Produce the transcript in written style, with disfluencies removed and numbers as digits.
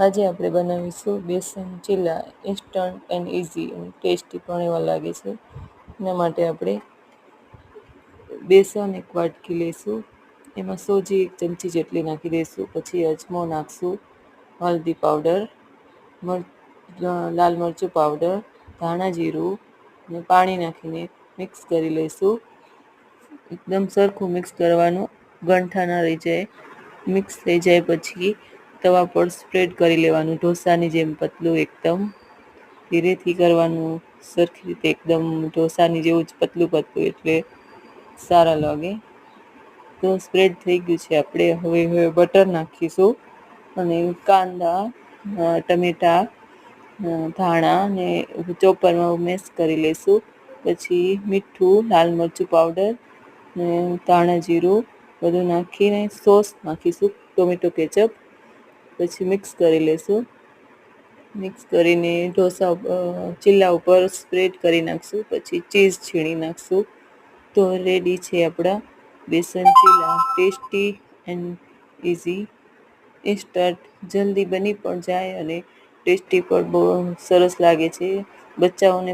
આજે આપણે બનાવીશું બેસન ચીલા. ઇન્સ્ટન્ટ એન્ડ ઇઝી અને ટેસ્ટી પણ એવા લાગે છે. એના માટે આપણે બેસન 1 વાટકી લઈશું. એમાં સોજી 1 ચમચી જેટલી નાખી દઈશું. પછી અજમો નાખશું, હળદી પાવડર, લાલ મરચું પાવડર, ધાણા જીરું અને પાણી નાખીને મિક્સ કરી લઈશું. એકદમ સરખું મિક્સ કરવાનું, ગંઠા ના રહી જાય. મિક્સ થઈ જાય પછી તવા પર સ્પ્રેડ કરી લેવાનું, ઢોસાની જેમ પતલું એકદમ. ધીરેથી કરવાનું, સરખી રીતે એકદમ ઢોસાની જેવું જ પતલું એટલે સારા લાગે. તો સ્પ્રેડ થઈ ગયું છે. આપણે હવે બટર નાખીશું અને કાંદા, ટમેટા, ધાણા ને ચોપરમાં મેશ કરી લઈશું. પછી મીઠું, લાલ મરચું પાવડર ને ધાણા જીરું બધું નાખીને સોસ નાખીશું, ટોમેટો કેચઅપ. પછી મિક્સ કરી લઈશું. મિક્સ કરીને ચીલા ઉપર સ્પ્રેડ કરી નાખશું. પછી ચીઝ છીણી નાખશું. તો રેડી છે આપણા besan chila. Tasty and easy, instant, જલ્દી બની પણ જાય અને ટેસ્ટી પણ બહુ સરસ લાગે છે. બચ્ચાઓને